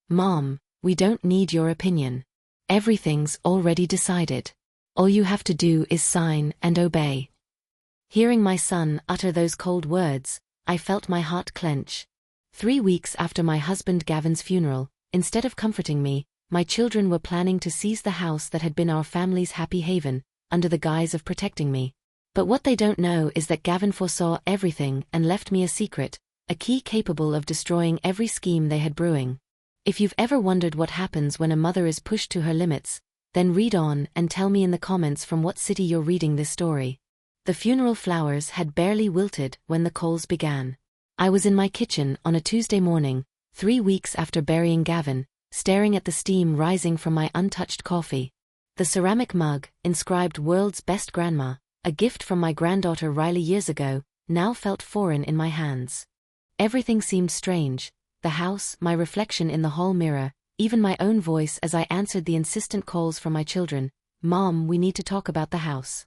Mom, we don't need your opinion. Everything's already decided. All you have to do is sign and obey. Hearing my son utter those cold words, I felt my heart clench. 3 weeks after my husband Gavin's funeral, instead of comforting me, my children were planning to seize the house that had been our family's happy haven, under the guise of protecting me. But what they don't know is that Gavin foresaw everything and left me a secret, a key capable of destroying every scheme they had brewing. If you've ever wondered what happens when a mother is pushed to her limits, then read on and tell me in the comments from what city you're reading this story. The funeral flowers had barely wilted when the calls began. I was in my kitchen on a Tuesday morning, 3 weeks after burying Gavin, staring at the steam rising from my untouched coffee. The ceramic mug, inscribed World's Best Grandma, a gift from my granddaughter Riley years ago, now felt foreign in my hands. Everything seemed strange. The house, my reflection in the hall mirror, even my own voice as I answered the insistent calls from my children. Mom, we need to talk about the house.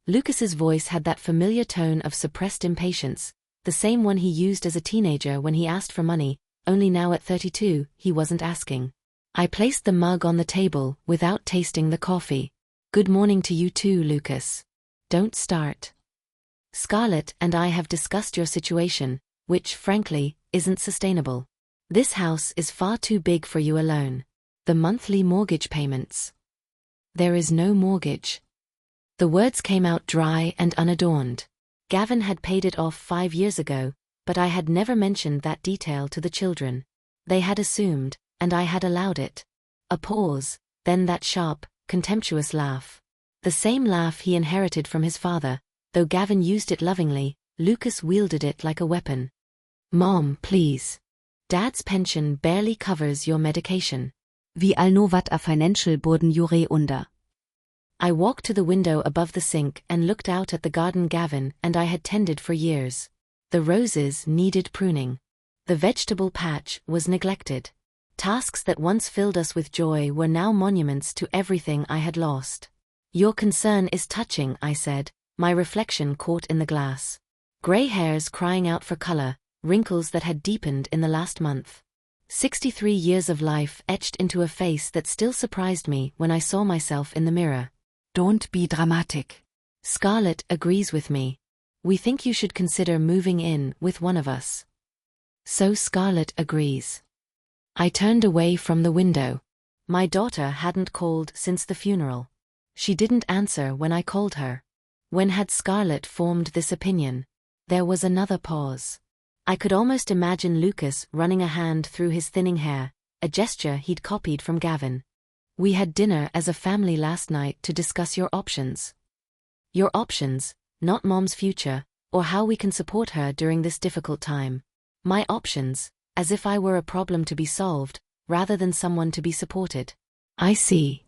Lucas's voice had that familiar tone of suppressed impatience, the same one he used as a teenager when he asked for money, only now at 32, he wasn't asking. I placed the mug on the table without tasting the coffee. Good morning to you too, Lucas. Don't start. Scarlett and I have discussed your situation, which, frankly, isn't sustainable. This house is far too big for you alone. The monthly mortgage payments. There is no mortgage. The words came out dry and unadorned. Gavin had paid it off 5 years ago, but I had never mentioned that detail to the children. They had assumed, and I had allowed it. A pause, then that sharp, contemptuous laugh. The same laugh he inherited from his father, though Gavin used it lovingly, Lucas wielded it like a weapon. Mom, please. Dad's pension barely covers your medication. Wie alnovat a financial burden jure under. I walked to the window above the sink and looked out at the garden Gavin and I had tended for years. The roses needed pruning. The vegetable patch was neglected. Tasks that once filled us with joy were now monuments to everything I had lost. Your concern is touching, I said, my reflection caught in the glass. Grey hairs crying out for color, wrinkles that had deepened in the last month. 63 years of life etched into a face that still surprised me when I saw myself in the mirror. Don't be dramatic. Scarlett agrees with me. We think you should consider moving in with one of us. So Scarlett agrees. I turned away from the window. My daughter hadn't called since the funeral. She didn't answer when I called her. When had Scarlett formed this opinion? There was another pause. I could almost imagine Lucas running a hand through his thinning hair, a gesture he'd copied from Gavin. We had dinner as a family last night to discuss your options. Your options, not Mom's future, or how we can support her during this difficult time. My options, as if I were a problem to be solved, rather than someone to be supported. I see.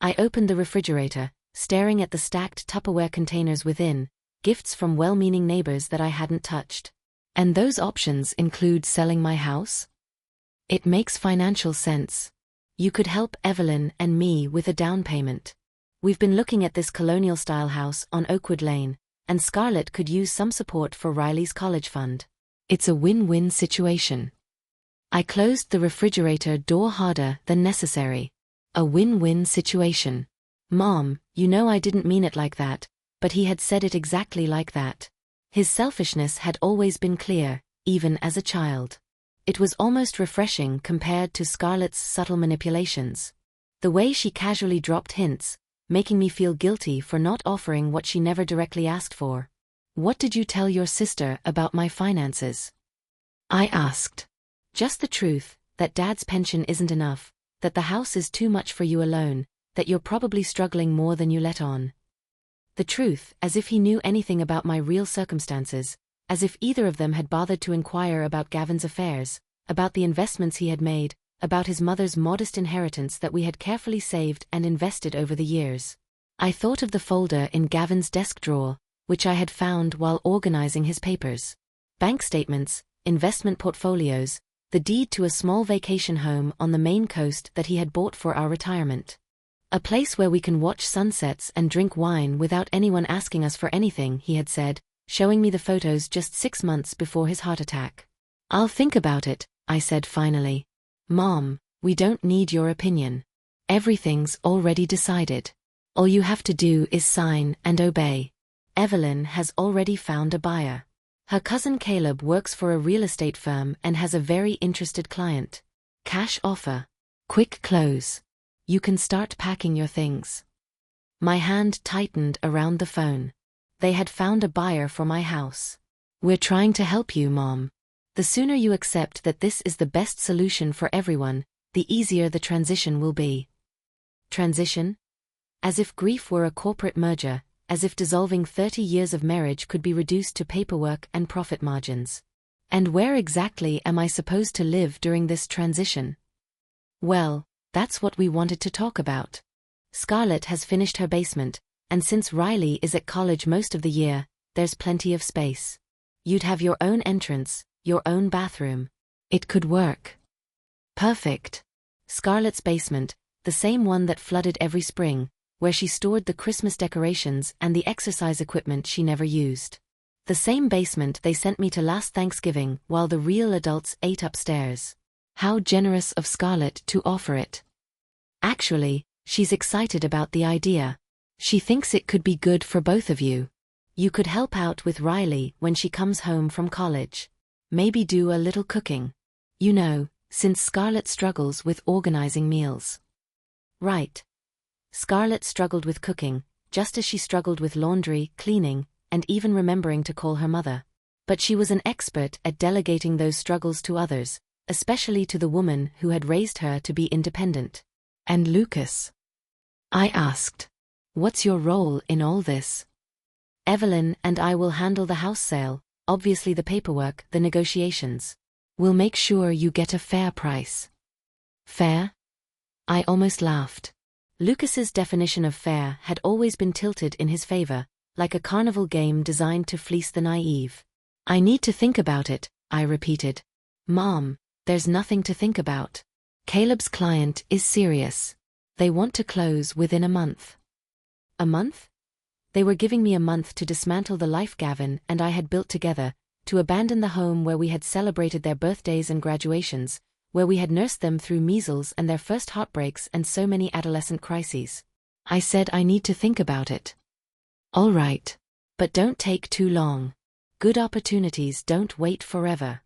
I opened the refrigerator, staring at the stacked Tupperware containers within, gifts from well-meaning neighbors that I hadn't touched. And those options include selling my house? It makes financial sense. You could help Evelyn and me with a down payment. We've been looking at this colonial-style house on Oakwood Lane, and Scarlett could use some support for Riley's college fund. It's a win-win situation. I closed the refrigerator door harder than necessary. A win-win situation. Mom, you know I didn't mean it like that, but he had said it exactly like that. His selfishness had always been clear, even as a child. It was almost refreshing compared to Scarlett's subtle manipulations. The way she casually dropped hints, making me feel guilty for not offering what she never directly asked for. What did you tell your sister about my finances? I asked. Just the truth, that Dad's pension isn't enough, that the house is too much for you alone, that you're probably struggling more than you let on. The truth, as if he knew anything about my real circumstances, as if either of them had bothered to inquire about Gavin's affairs, about the investments he had made, about his mother's modest inheritance that we had carefully saved and invested over the years. I thought of the folder in Gavin's desk drawer, which I had found while organizing his papers. Bank statements, investment portfolios, the deed to a small vacation home on the Maine coast that he had bought for our retirement. A place where we can watch sunsets and drink wine without anyone asking us for anything, he had said, showing me the photos just 6 months before his heart attack. I'll think about it, I said finally. Mom, we don't need your opinion. Everything's already decided. All you have to do is sign and obey. Evelyn has already found a buyer. Her cousin Caleb works for a real estate firm and has a very interested client. Cash offer. Quick close. You can start packing your things. My hand tightened around the phone. They had found a buyer for my house. We're trying to help you, Mom. The sooner you accept that this is the best solution for everyone, the easier the transition will be. Transition? As if grief were a corporate merger, as if dissolving 30 years of marriage could be reduced to paperwork and profit margins. And where exactly am I supposed to live during this transition? Well, that's what we wanted to talk about. Scarlett has finished her basement, and since Riley is at college most of the year, there's plenty of space. You'd have your own entrance, your own bathroom. It could work. Perfect. Scarlett's basement, the same one that flooded every spring, where she stored the Christmas decorations and the exercise equipment she never used. The same basement they sent me to last Thanksgiving while the real adults ate upstairs. How generous of Scarlett to offer it. Actually, she's excited about the idea. She thinks it could be good for both of you. You could help out with Riley when she comes home from college. Maybe do a little cooking. You know, since Scarlett struggles with organizing meals. Right. Scarlett struggled with cooking, just as she struggled with laundry, cleaning, and even remembering to call her mother. But she was an expert at delegating those struggles to others, especially to the woman who had raised her to be independent. And Lucas? I asked. What's your role in all this? Evelyn and I will handle the house sale, obviously the paperwork, the negotiations. We'll make sure you get a fair price. Fair? I almost laughed. Lucas's definition of fair had always been tilted in his favor, like a carnival game designed to fleece the naive. I need to think about it, I repeated. Mom, there's nothing to think about. Caleb's client is serious. They want to close within a month. A month? They were giving me a month to dismantle the life Gavin and I had built together, to abandon the home where we had celebrated their birthdays and graduations, where we had nursed them through measles and their first heartbreaks and so many adolescent crises. I said I need to think about it. All right. But don't take too long. Good opportunities don't wait forever.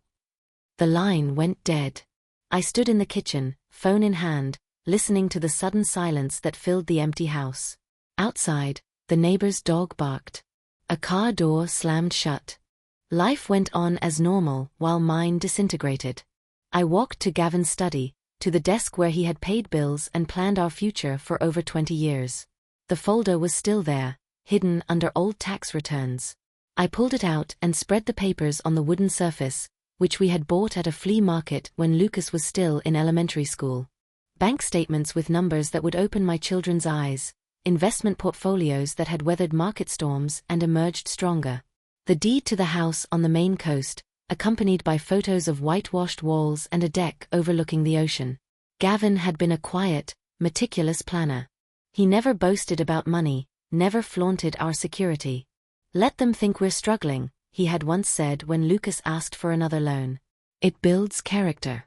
The line went dead. I stood in the kitchen, phone in hand, listening to the sudden silence that filled the empty house. Outside, the neighbor's dog barked. A car door slammed shut. Life went on as normal while mine disintegrated. I walked to Gavin's study, to the desk where he had paid bills and planned our future for over 20 years. The folder was still there, hidden under old tax returns. I pulled it out and spread the papers on the wooden surface, which we had bought at a flea market when Lucas was still in elementary school. Bank statements with numbers that would open my children's eyes, investment portfolios that had weathered market storms and emerged stronger. The deed to the house on the Maine coast, accompanied by photos of whitewashed walls and a deck overlooking the ocean. Gavin had been a quiet, meticulous planner. He never boasted about money, never flaunted our security. Let them think we're struggling, he had once said when Lucas asked for another loan. It builds character.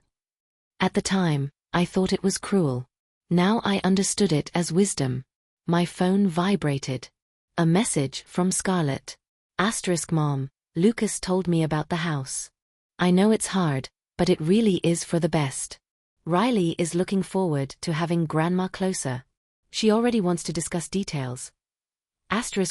At the time, I thought it was cruel. Now I understood it as wisdom. My phone vibrated. A message from Scarlett. Mom, Lucas told me about the house. I know it's hard, but it really is for the best. Riley is looking forward to having Grandma closer. She already wants to discuss details.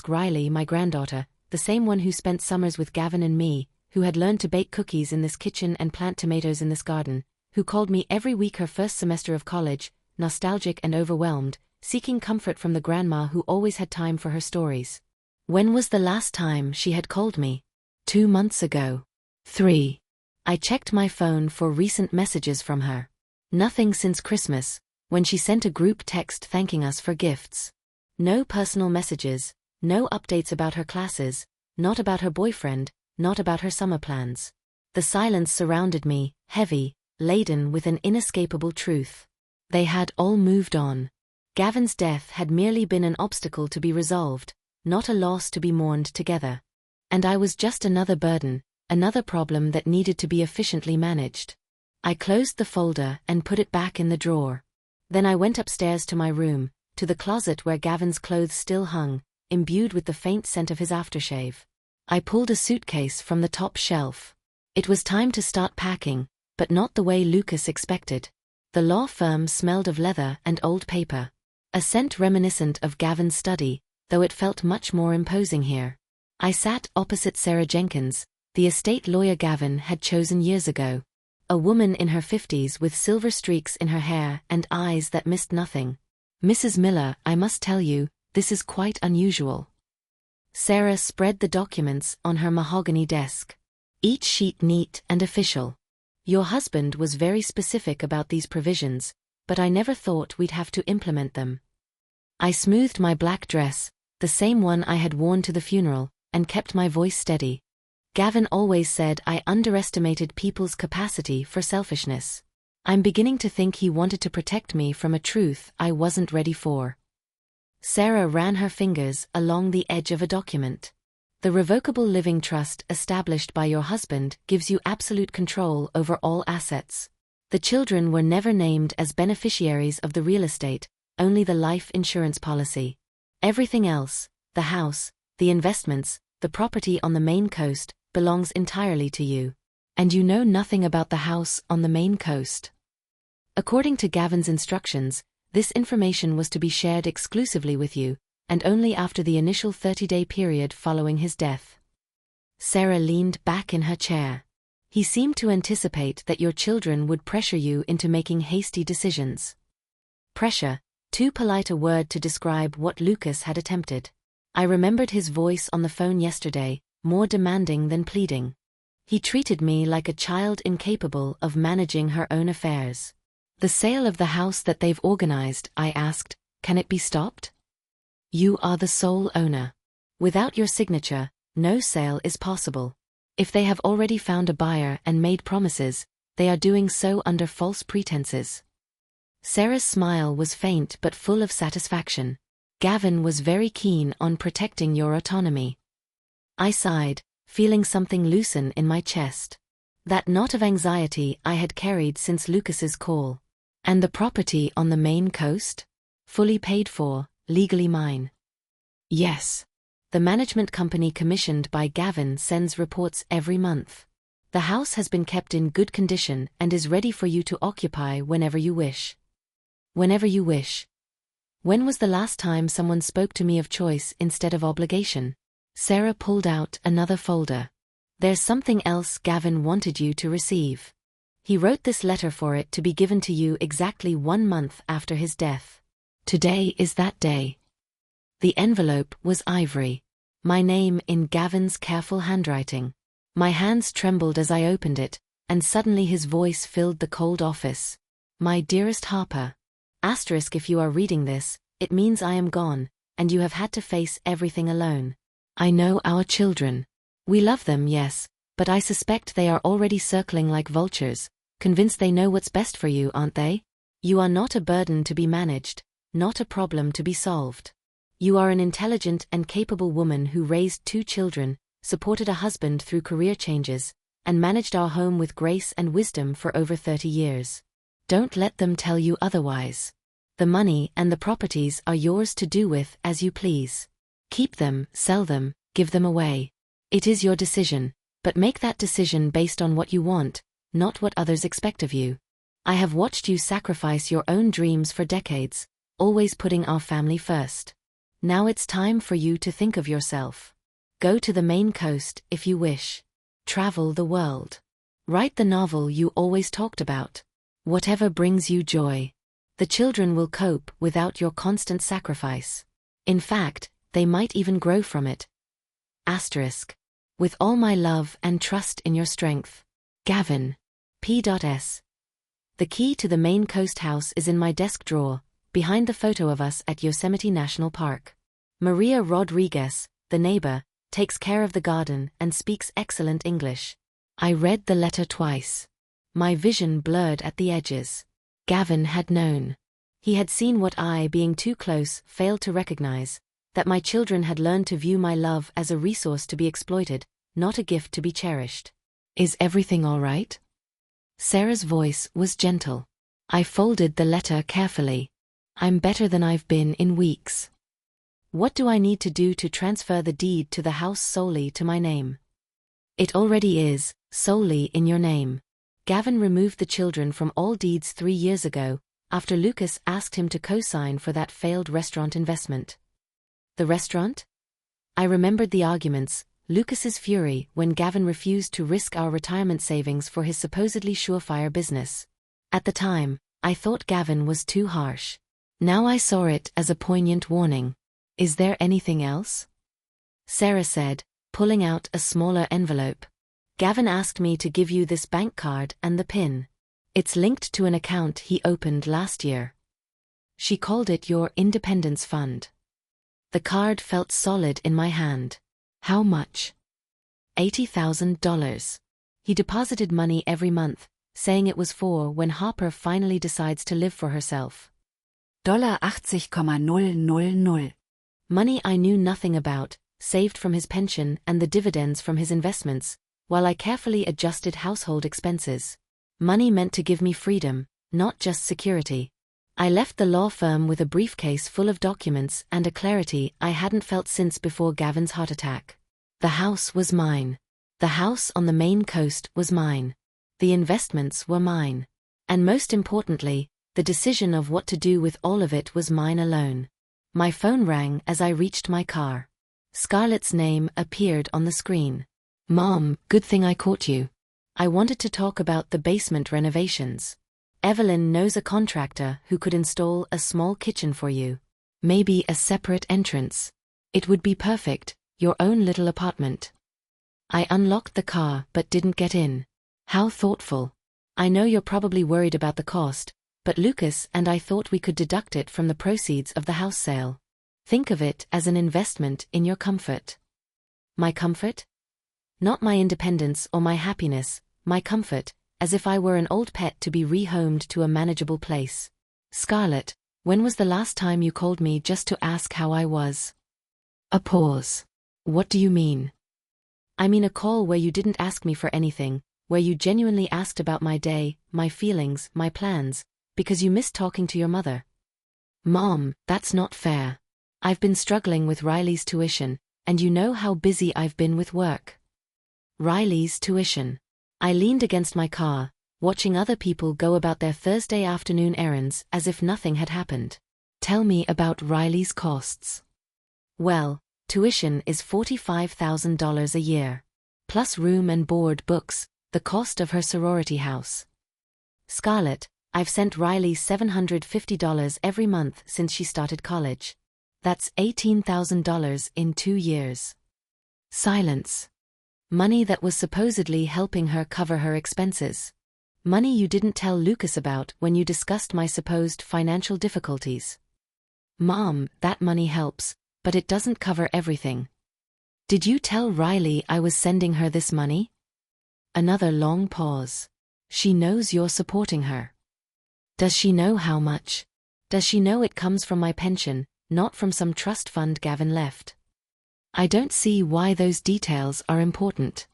Riley, my granddaughter, the same one who spent summers with Gavin and me, who had learned to bake cookies in this kitchen and plant tomatoes in this garden, who called me every week her first semester of college, nostalgic and overwhelmed, seeking comfort from the grandma who always had time for her stories. When was the last time she had called me? 2 months ago. 3. I checked my phone for recent messages from her. Nothing since Christmas, when she sent a group text thanking us for gifts. No personal messages, no updates about her classes, not about her boyfriend, not about her summer plans. The silence surrounded me, heavy, laden with an inescapable truth. They had all moved on. Gavin's death had merely been an obstacle to be resolved, not a loss to be mourned together. And I was just another burden, another problem that needed to be efficiently managed. I closed the folder and put it back in the drawer. Then I went upstairs to my room, to the closet where Gavin's clothes still hung, imbued with the faint scent of his aftershave. I pulled a suitcase from the top shelf. It was time to start packing, but not the way Lucas expected. The law firm smelled of leather and old paper. A scent reminiscent of Gavin's study, though it felt much more imposing here. I sat opposite Sarah Jenkins, the estate lawyer Gavin had chosen years ago. A woman in her 50s with silver streaks in her hair and eyes that missed nothing. "Mrs. Miller, I must tell you, this is quite unusual." Sarah spread the documents on her mahogany desk. Each sheet neat and official. "Your husband was very specific about these provisions, but I never thought we'd have to implement them." I smoothed my black dress, the same one I had worn to the funeral, and kept my voice steady. Gavin always said I underestimated people's capacity for selfishness. I'm beginning to think he wanted to protect me from a truth I wasn't ready for. Sarah ran her fingers along the edge of a document. "The revocable living trust established by your husband gives you absolute control over all assets. The children were never named as beneficiaries of the real estate, only the life insurance policy. Everything else, the house, the investments, the property on the Maine coast, belongs entirely to you. And you know nothing about the house on the Maine coast." According to Gavin's instructions, this information was to be shared exclusively with you, and only after the initial 30-day period following his death. Sarah leaned back in her chair. "He seemed to anticipate that your children would pressure you into making hasty decisions." Pressure, too polite a word to describe what Lucas had attempted. I remembered his voice on the phone yesterday, more demanding than pleading. He treated me like a child incapable of managing her own affairs. "The sale of the house that they've organized," I asked, "can it be stopped?" "You are the sole owner. Without your signature, no sale is possible. If they have already found a buyer and made promises, they are doing so under false pretenses." Sarah's smile was faint but full of satisfaction. "Gavin was very keen on protecting your autonomy." I sighed, feeling something loosen in my chest. That knot of anxiety I had carried since Lucas's call. "And the property on the Maine coast? Fully paid for, legally mine?" "Yes. The management company commissioned by Gavin sends reports every month. The house has been kept in good condition and is ready for you to occupy whenever you wish." "Whenever you wish." When was the last time someone spoke to me of choice instead of obligation? Sarah pulled out another folder. "There's something else Gavin wanted you to receive. He wrote this letter for it to be given to you exactly 1 month after his death. Today is that day." The envelope was ivory. My name in Gavin's careful handwriting. My hands trembled as I opened it, and suddenly his voice filled the cold office. "My dearest Harper. If you are reading this, it means I am gone, and you have had to face everything alone. I know our children. We love them, yes, but I suspect they are already circling like vultures, convinced they know what's best for you, aren't they? You are not a burden to be managed, not a problem to be solved. You are an intelligent and capable woman who raised 2 children, supported a husband through career changes, and managed our home with grace and wisdom for over 30 years. Don't let them tell you otherwise. The money and the properties are yours to do with as you please. Keep them, sell them, give them away. It is your decision, but make that decision based on what you want, not what others expect of you. I have watched you sacrifice your own dreams for decades, always putting our family first. Now it's time for you to think of yourself. Go to the Maine coast if you wish. Travel the world. Write the novel you always talked about. Whatever brings you joy. The children will cope without your constant sacrifice. In fact, they might even grow from it. With all my love and trust in your strength. Gavin. P.S. The key to the Maine coast house is in my desk drawer, behind the photo of us at Yosemite National Park. Maria Rodriguez, the neighbor, takes care of the garden and speaks excellent English. I read the letter twice. My vision blurred at the edges. Gavin had known. He had seen what I, being too close, failed to recognize, that my children had learned to view my love as a resource to be exploited, not a gift to be cherished. Is everything all right? Sarah's voice was gentle. I folded the letter carefully. I'm better than I've been in weeks. What do I need to do to transfer the deed to the house solely to my name? It already is, solely in your name. Gavin removed the children from all deeds 3 years ago, after Lucas asked him to co-sign for that failed restaurant investment. The restaurant? I remembered the arguments, Lucas's fury when Gavin refused to risk our retirement savings for his supposedly surefire business. At the time, I thought Gavin was too harsh. Now I saw it as a poignant warning. Is there anything else? Sarah said, pulling out a smaller envelope. Gavin asked me to give you this bank card and the PIN. It's linked to an account he opened last year. She called it your Independence Fund. The card felt solid in my hand. How much? $80,000. He deposited money every month, saying it was for when Harper finally decides to live for herself. $80,000. Money I knew nothing about, saved from his pension and the dividends from his investments, while I carefully adjusted household expenses. Money meant to give me freedom, not just security. I left the law firm with a briefcase full of documents and a clarity I hadn't felt since before Gavin's heart attack. The house was mine. The house on the Maine coast was mine. The investments were mine. And most importantly, the decision of what to do with all of it was mine alone. My phone rang as I reached my car. Scarlett's name appeared on the screen. Mom, good thing I caught you. I wanted to talk about the basement renovations. Evelyn knows a contractor who could install a small kitchen for you. Maybe a separate entrance. It would be perfect, your own little apartment. I unlocked the car but didn't get in. How thoughtful. I know you're probably worried about the cost, but Lucas and I thought we could deduct it from the proceeds of the house sale. Think of it as an investment in your comfort. My comfort? Not my independence or my happiness, my comfort, as if I were an old pet to be rehomed to a manageable place. Scarlett, when was the last time you called me just to ask how I was? A pause. What do you mean? I mean a call where you didn't ask me for anything, where you genuinely asked about my day, my feelings, my plans, because you missed talking to your mother. Mom, that's not fair. I've been struggling with Riley's tuition, and you know how busy I've been with work. Riley's tuition. I leaned against my car, watching other people go about their Thursday afternoon errands as if nothing had happened. Tell me about Riley's costs. Well, tuition is $45,000 a year. Plus room and board, books, the cost of her sorority house. Scarlett, I've sent Riley $750 every month since she started college. That's $18,000 in 2 years. Silence. Money that was supposedly helping her cover her expenses. Money you didn't tell Lucas about when you discussed my supposed financial difficulties. Mom, that money helps, but it doesn't cover everything. Did you tell Riley I was sending her this money? Another long pause. She knows you're supporting her. Does she know how much? Does she know it comes from my pension, not from some trust fund Gavin left? I don't see why those details are important.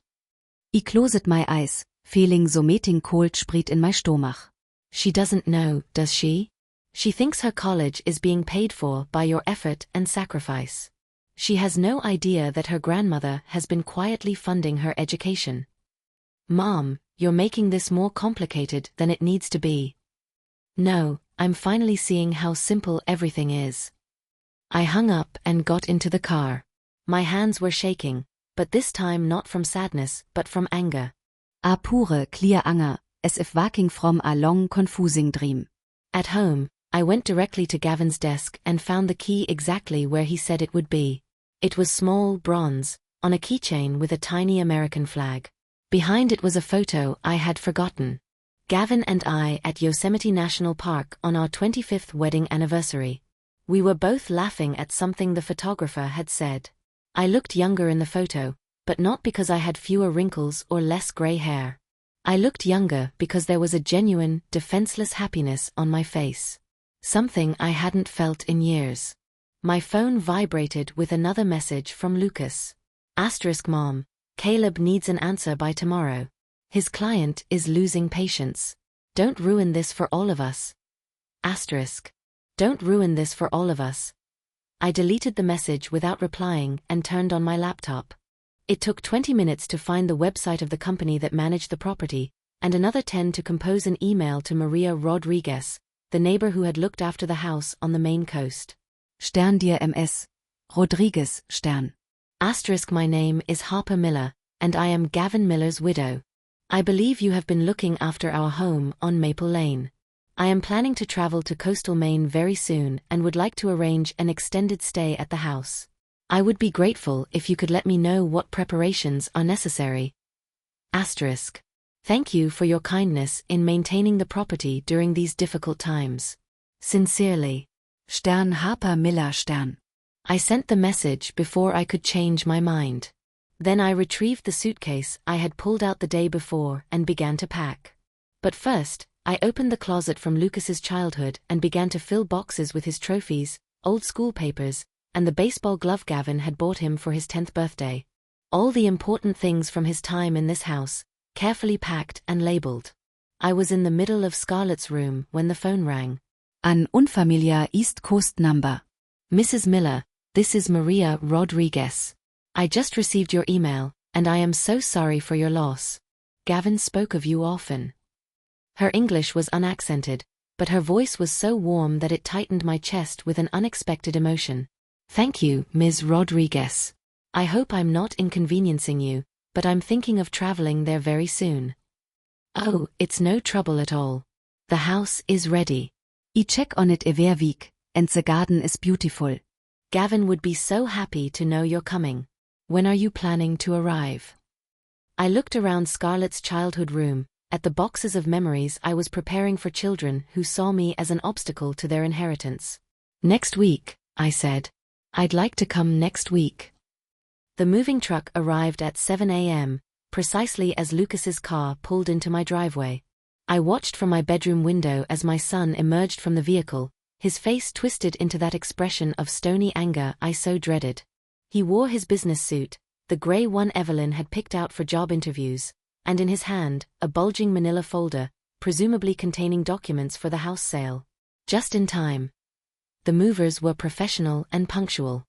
I closet my eyes, feeling so meeting cold sprit in my stomach. She doesn't know, does she? She thinks her college is being paid for by your effort and sacrifice. She has no idea that her grandmother has been quietly funding her education. Mom, you're making this more complicated than it needs to be. No, I'm finally seeing how simple everything is. I hung up and got into the car. My hands were shaking, but this time not from sadness but from anger. A pure clear anger, as if waking from a long confusing dream. At home, I went directly to Gavin's desk and found the key exactly where he said it would be. It was small, bronze, on a keychain with a tiny American flag. Behind it was a photo I had forgotten. Gavin and I at Yosemite National Park on our 25th wedding anniversary. We were both laughing at something the photographer had said. I looked younger in the photo, but not because I had fewer wrinkles or less gray hair. I looked younger because there was a genuine, defenseless happiness on my face. Something I hadn't felt in years. My phone vibrated with another message from Lucas. *Mom, Caleb needs an answer by tomorrow. His client is losing patience. Don't ruin this for all of us. Asterisk. Don't ruin this for all of us. I deleted the message without replying and turned on my laptop. It took 20 minutes to find the website of the company that managed the property, and another 10 to compose an email to Maria Rodriguez, the neighbor who had looked after the house on the Maine coast. Stern dir MS. Rodriguez, Stern. Asterisk. My name is Harper Miller, and I am Gavin Miller's widow. I believe you have been looking after our home on Maple Lane. I am planning to travel to coastal Maine very soon and would like to arrange an extended stay at the house. I would be grateful if you could let me know what preparations are necessary. Asterisk. Thank you for your kindness in maintaining the property during these difficult times. Sincerely. Stern Harper Miller Stern. I sent the message before I could change my mind. Then I retrieved the suitcase I had pulled out the day before and began to pack. But first, I opened the closet from Lucas's childhood and began to fill boxes with his trophies, old school papers, and the baseball glove Gavin had bought him for his 10th birthday. All the important things from his time in this house, carefully packed and labeled. I was in the middle of Scarlett's room when the phone rang. An unfamiliar East Coast number. Mrs. Miller, this is Maria Rodriguez. I just received your email, and I am so sorry for your loss. Gavin spoke of you often. Her English was unaccented, but her voice was so warm that it tightened my chest with an unexpected emotion. Thank you, Ms. Rodriguez. I hope I'm not inconveniencing you, but I'm thinking of traveling there very soon. Oh, it's no trouble at all. The house is ready. I check on it every week, and the garden is beautiful. Gavin would be so happy to know you're coming. When are you planning to arrive? I looked around Scarlett's childhood room, at the boxes of memories I was preparing for children who saw me as an obstacle to their inheritance. Next week, I said. I'd like to come next week. The moving truck arrived at 7 a.m., precisely as Lucas's car pulled into my driveway. I watched from my bedroom window as my son emerged from the vehicle, his face twisted into that expression of stony anger I so dreaded. He wore his business suit, the gray one Evelyn had picked out for job interviews, and in his hand, a bulging manila folder, presumably containing documents for the house sale. Just in time. The movers were professional and punctual.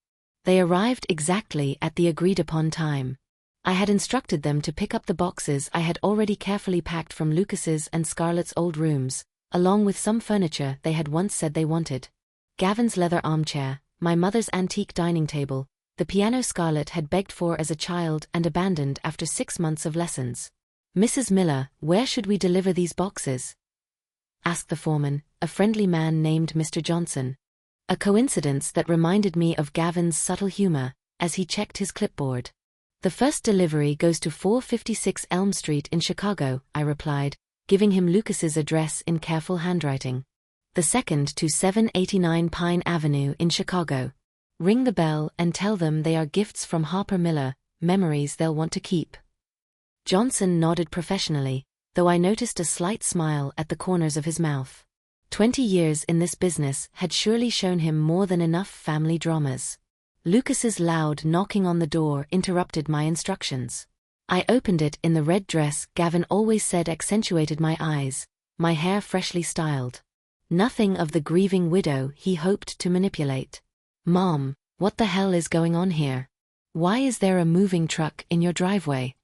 They arrived exactly at the agreed-upon time. I had instructed them to pick up the boxes I had already carefully packed from Lucas's and Scarlett's old rooms, along with some furniture they had once said they wanted. Gavin's leather armchair, my mother's antique dining table, the piano Scarlett had begged for as a child and abandoned after 6 months of lessons. Mrs. Miller, where should we deliver these boxes? Asked the foreman, a friendly man named Mr. Johnson. A coincidence that reminded me of Gavin's subtle humor, as he checked his clipboard. The first delivery goes to 456 Elm Street in Chicago, I replied, giving him Lucas's address in careful handwriting. The second to 789 Pine Avenue in Chicago. Ring the bell and tell them they are gifts from Harper Miller, memories they'll want to keep. Johnson nodded professionally, though I noticed a slight smile at the corners of his mouth. 20 years in this business had surely shown him more than enough family dramas. Lucas's loud knocking on the door interrupted my instructions. I opened it in the red dress Gavin always said accentuated my eyes, my hair freshly styled. Nothing of the grieving widow he hoped to manipulate. Mom, what the hell is going on here? Why is there a moving truck in your driveway?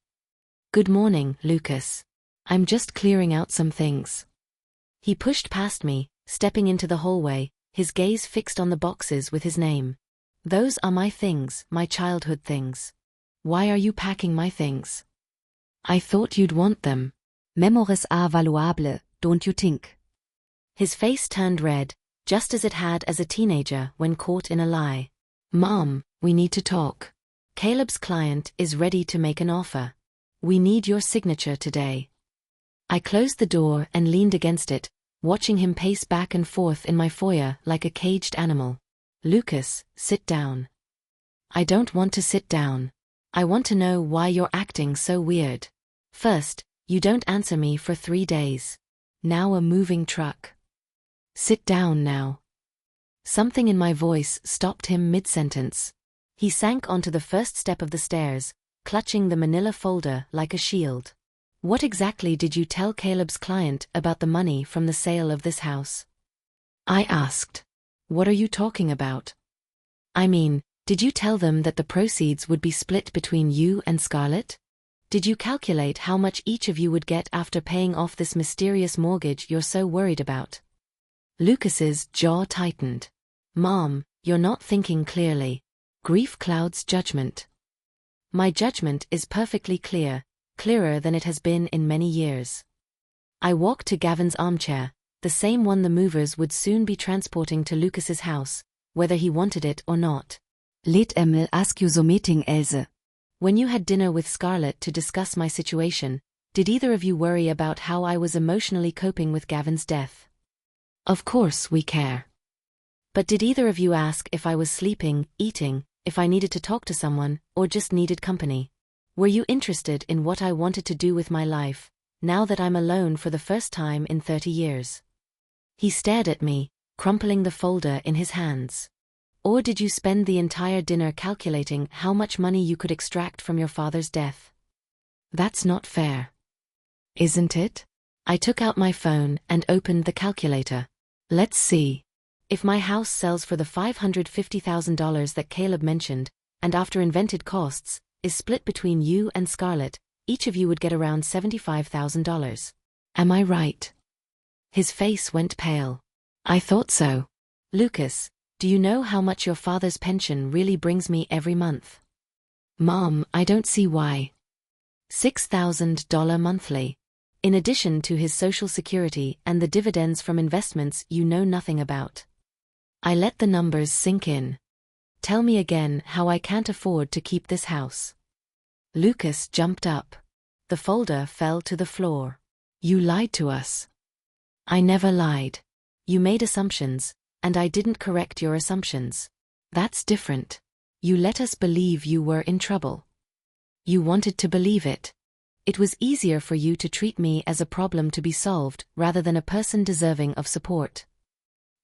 Good morning, Lucas. I'm just clearing out some things. He pushed past me, stepping into the hallway, his gaze fixed on the boxes with his name. Those are my things, my childhood things. Why are you packing my things? I thought you'd want them. Memories are valuable, don't you think? His face turned red, just as it had as a teenager when caught in a lie. Mom, we need to talk. Caleb's client is ready to make an offer. We need your signature today. I closed the door and leaned against it, watching him pace back and forth in my foyer like a caged animal. Lucas, sit down. I don't want to sit down. I want to know why you're acting so weird. First, you don't answer me for 3 days. Now a moving truck. Sit down now. Something in my voice stopped him mid-sentence. He sank onto the first step of the stairs, clutching the manila folder like a shield. What exactly did you tell Caleb's client about the money from the sale of this house? I asked. What are you talking about? I mean, did you tell them that the proceeds would be split between you and Scarlett? Did you calculate how much each of you would get after paying off this mysterious mortgage you're so worried about? Lucas's jaw tightened. Mom, you're not thinking clearly. Grief clouds judgment. My judgment is perfectly clear, clearer than it has been in many years. I walked to Gavin's armchair, the same one the movers would soon be transporting to Lucas's house, whether he wanted it or not. Let Emil ask you something, Else. When you had dinner with Scarlett to discuss my situation, did either of you worry about how I was emotionally coping with Gavin's death? Of course we care. But did either of you ask if I was sleeping, eating, if I needed to talk to someone, or just needed company? Were you interested in what I wanted to do with my life, now that I'm alone for the first time in 30 years? He stared at me, crumpling the folder in his hands. Or did you spend the entire dinner calculating how much money you could extract from your father's death? That's not fair. Isn't it? I took out my phone and opened the calculator. Let's see. If my house sells for the $550,000 that Caleb mentioned, and after invented costs, is split between you and Scarlett, each of you would get around $75,000. Am I right? His face went pale. I thought so. Lucas, do you know how much your father's pension really brings me every month? Mom, I don't see why. $6,000 monthly. In addition to his Social Security and the dividends from investments you know nothing about. I let the numbers sink in. Tell me again how I can't afford to keep this house. Lucas jumped up. The folder fell to the floor. You lied to us. I never lied. You made assumptions, and I didn't correct your assumptions. That's different. You let us believe you were in trouble. You wanted to believe it. It was easier for you to treat me as a problem to be solved rather than a person deserving of support.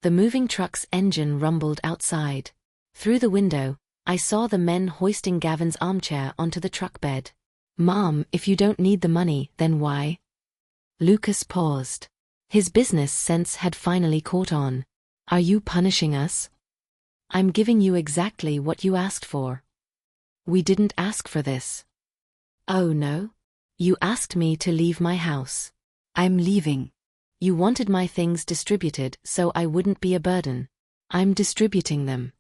The moving truck's engine rumbled outside. Through the window, I saw the men hoisting Gavin's armchair onto the truck bed. Mom, if you don't need the money, then why? Lucas paused. His business sense had finally caught on. Are you punishing us? I'm giving you exactly what you asked for. We didn't ask for this. Oh no? You asked me to leave my house. I'm leaving. You wanted my things distributed so I wouldn't be a burden. I'm distributing them.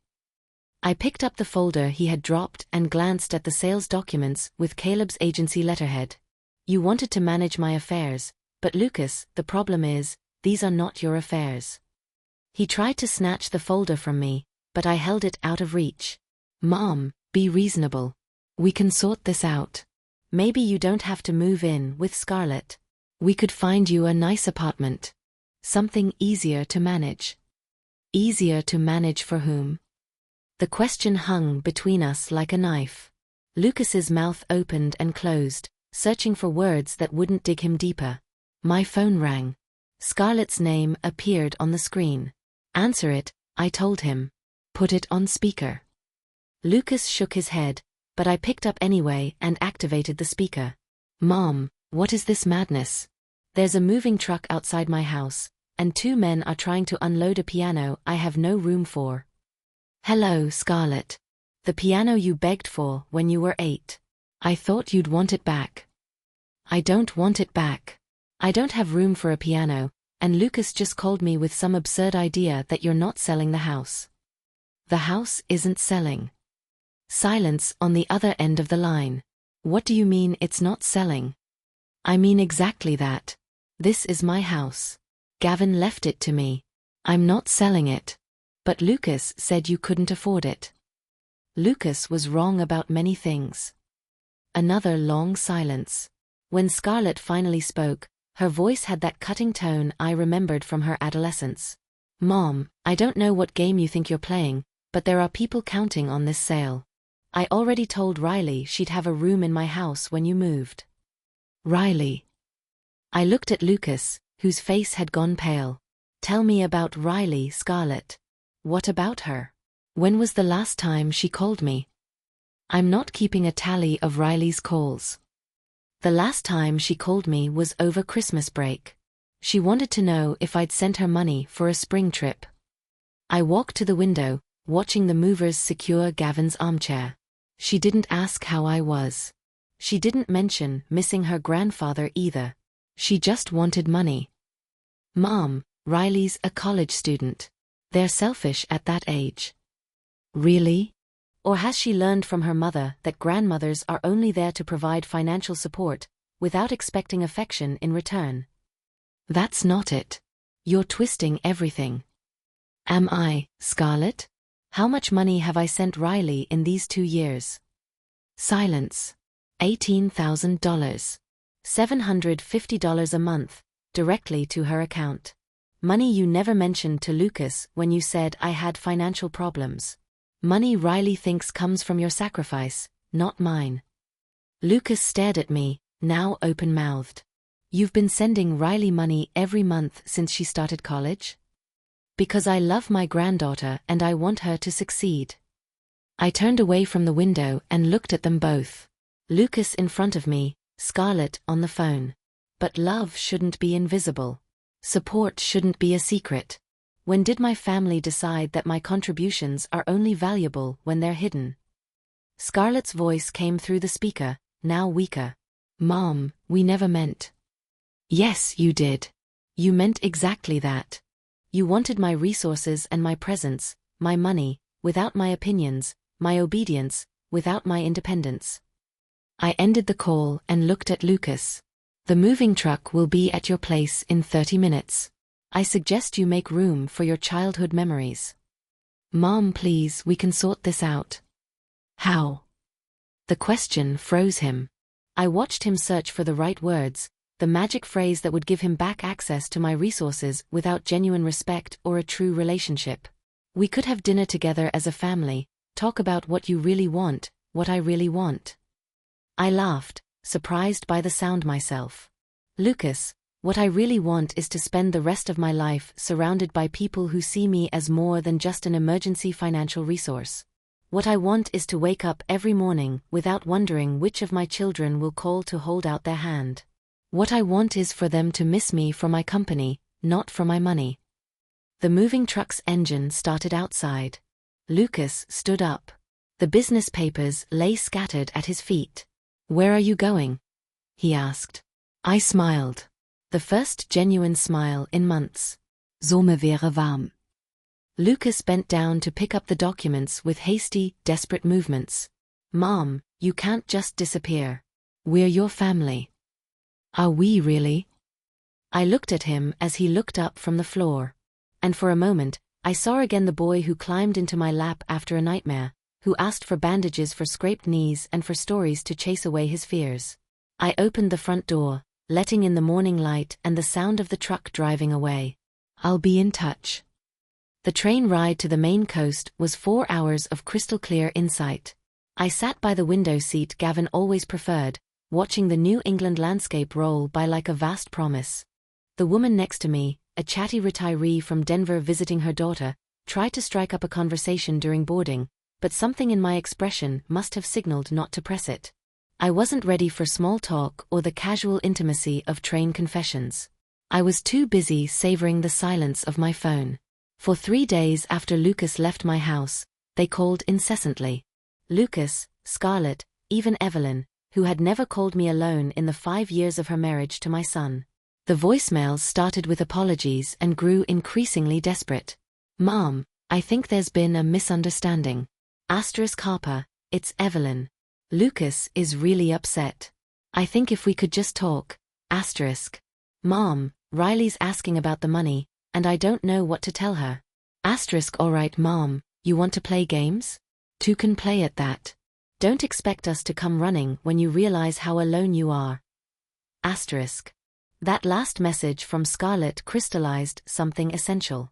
I picked up the folder he had dropped and glanced at the sales documents with Caleb's agency letterhead. You wanted to manage my affairs, but Lucas, the problem is, these are not your affairs. He tried to snatch the folder from me, but I held it out of reach. Mom, be reasonable. We can sort this out. Maybe you don't have to move in with Scarlett. We could find you a nice apartment. Something easier to manage. Easier to manage for whom? The question hung between us like a knife. Lucas's mouth opened and closed, searching for words that wouldn't dig him deeper. My phone rang. Scarlett's name appeared on the screen. Answer it, I told him. Put it on speaker. Lucas shook his head, but I picked up anyway and activated the speaker. Mom, what is this madness? There's a moving truck outside my house, and 2 men are trying to unload a piano I have no room for. Hello, Scarlett. The piano you begged for when you were 8. I thought you'd want it back. I don't want it back. I don't have room for a piano, and Lucas just called me with some absurd idea that you're not selling the house. The house isn't selling. Silence on the other end of the line. What do you mean it's not selling? I mean exactly that. This is my house. Gavin left it to me. I'm not selling it. But Lucas said you couldn't afford it. Lucas was wrong about many things. Another long silence. When Scarlett finally spoke, her voice had that cutting tone I remembered from her adolescence. Mom, I don't know what game you think you're playing, but there are people counting on this sale. I already told Riley she'd have a room in my house when you moved. Riley. I looked at Lucas, whose face had gone pale. Tell me about Riley, Scarlett. What about her? When was the last time she called me? I'm not keeping a tally of Riley's calls. The last time she called me was over Christmas break. She wanted to know if I'd sent her money for a spring trip. I walked to the window, watching the movers secure Gavin's armchair. She didn't ask how I was. She didn't mention missing her grandfather either. She just wanted money. Mom, Riley's a college student. They're selfish at that age. Really? Or has she learned from her mother that grandmothers are only there to provide financial support, without expecting affection in return? That's not it. You're twisting everything. Am I, Scarlett? How much money have I sent Riley in these 2 years? Silence. $18,000. $750 a month, directly to her account. Money you never mentioned to Lucas when you said I had financial problems. Money Riley thinks comes from your sacrifice, not mine. Lucas stared at me, now open-mouthed. You've been sending Riley money every month since she started college? Because I love my granddaughter and I want her to succeed. I turned away from the window and looked at them both. Lucas in front of me, Scarlett on the phone. But love shouldn't be invisible. Support shouldn't be a secret. When did my family decide that my contributions are only valuable when they're hidden? Scarlett's voice came through the speaker, now weaker. Mom, we never meant. Yes, you did. You meant exactly that. You wanted my resources and my presence, my money, without my opinions, my obedience, without my independence. I ended the call and looked at Lucas. The moving truck will be at your place in 30 minutes. I suggest you make room for your childhood memories. Mom, please, we can sort this out. How? The question froze him. I watched him search for the right words, the magic phrase that would give him back access to my resources without genuine respect or a true relationship. We could have dinner together as a family, talk about what you really want, what I really want. I laughed, surprised by the sound myself. Lucas, what I really want is to spend the rest of my life surrounded by people who see me as more than just an emergency financial resource. What I want is to wake up every morning without wondering which of my children will call to hold out their hand. What I want is for them to miss me for my company, not for my money. The moving truck's engine started outside. Lucas stood up. The business papers lay scattered at his feet. Where are you going? He asked. I smiled. The first genuine smile in months. So mir wäre warm. Lucas bent down to pick up the documents with hasty, desperate movements. Mom, you can't just disappear. We're your family. Are we really? I looked at him as he looked up from the floor. And for a moment, I saw again the boy who climbed into my lap after a nightmare, who asked for bandages for scraped knees and for stories to chase away his fears. I opened the front door, letting in the morning light and the sound of the truck driving away. I'll be in touch. The train ride to the Maine coast was 4 hours of crystal-clear insight. I sat by the window seat Gavin always preferred, watching the New England landscape roll by like a vast promise. The woman next to me, a chatty retiree from Denver visiting her daughter, tried to strike up a conversation during boarding, but something in my expression must have signaled not to press it. I wasn't ready for small talk or the casual intimacy of train confessions. I was too busy savoring the silence of my phone. For 3 days after Lucas left my house, they called incessantly. Lucas, Scarlett, even Evelyn, who had never called me alone in the 5 years of her marriage to my son. The voicemails started with apologies and grew increasingly desperate. Mom, I think there's been a misunderstanding. *Harper, it's Evelyn. Lucas is really upset. I think if we could just talk. Mom, Riley's asking about the money, and I don't know what to tell her. Alright Mom, you want to play games? Two can play at that. Don't expect us to come running when you realize how alone you are. That last message from Scarlett crystallized something essential.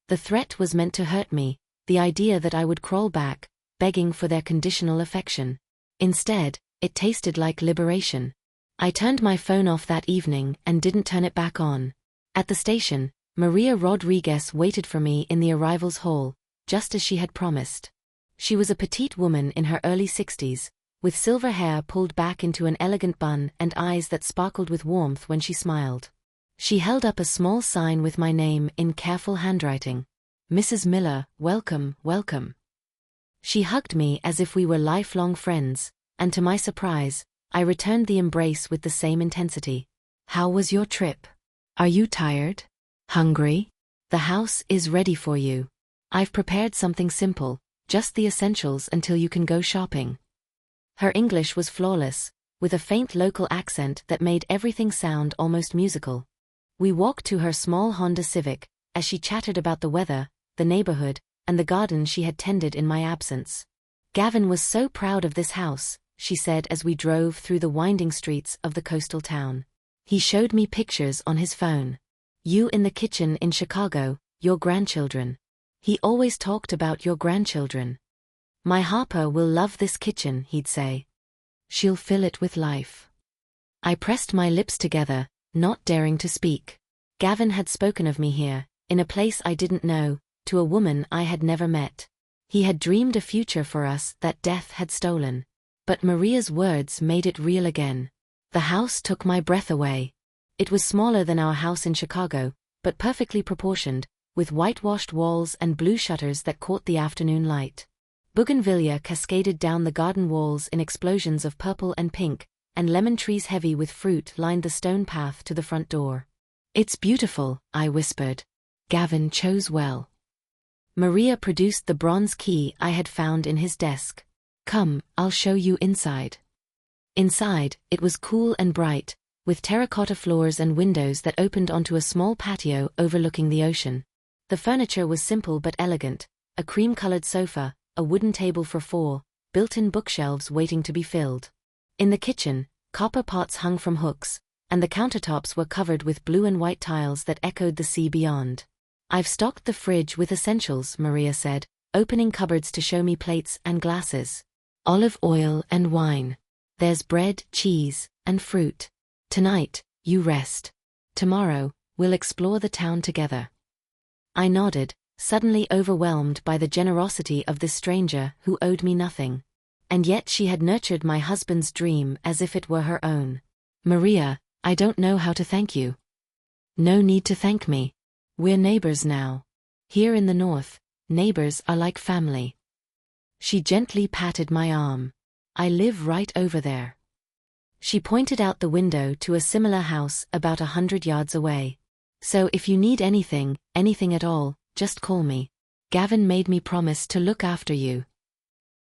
The threat was meant to hurt me, the idea that I would crawl back, begging for their conditional affection. Instead, it tasted like liberation. I turned my phone off that evening and didn't turn it back on. At the station, Maria Rodriguez waited for me in the arrivals hall, just as she had promised. She was a petite woman in her early 60s, with silver hair pulled back into an elegant bun and eyes that sparkled with warmth when she smiled. She held up a small sign with my name in careful handwriting. "Mrs. Miller, welcome, welcome." She hugged me as if we were lifelong friends, and to my surprise, I returned the embrace with the same intensity. "How was your trip? Are you tired? Hungry? The house is ready for you. I've prepared something simple, just the essentials until you can go shopping." Her English was flawless, with a faint local accent that made everything sound almost musical. We walked to her small Honda Civic, as she chattered about the weather, the neighborhood, and the garden she had tended in my absence. "Gavin was so proud of this house," she said as we drove through the winding streets of the coastal town. "He showed me pictures on his phone. You in the kitchen in Chicago, your grandchildren. He always talked about your grandchildren. 'My Harper will love this kitchen,' he'd say. 'She'll fill it with life.'" I pressed my lips together, not daring to speak. Gavin had spoken of me here, in a place I didn't know, to a woman I had never met. He had dreamed a future for us that death had stolen. But Maria's words made it real again. The house took my breath away. It was smaller than our house in Chicago, but perfectly proportioned, with whitewashed walls and blue shutters that caught the afternoon light. Bougainvillea cascaded down the garden walls in explosions of purple and pink, and lemon trees heavy with fruit lined the stone path to the front door. "It's beautiful," I whispered. "Gavin chose well." Maria produced the bronze key I had found in his desk. "Come, I'll show you inside." Inside, it was cool and bright, with terracotta floors and windows that opened onto a small patio overlooking the ocean. The furniture was simple but elegant, a cream-colored sofa, a wooden table for four, built-in bookshelves waiting to be filled. In the kitchen, copper pots hung from hooks, and the countertops were covered with blue and white tiles that echoed the sea beyond. "I've stocked the fridge with essentials," Maria said, opening cupboards to show me plates and glasses. "Olive oil and wine. There's bread, cheese, and fruit. Tonight, you rest. Tomorrow, we'll explore the town together." I nodded, suddenly overwhelmed by the generosity of this stranger who owed me nothing. And yet she had nurtured my husband's dream as if it were her own. "Maria, I don't know how to thank you." "No need to thank me. We're neighbors now. Here in the north, neighbors are like family." She gently patted my arm. "I live right over there." She pointed out the window to a similar house about 100 yards away. "So if you need anything, anything at all, just call me. Gavin made me promise to look after you."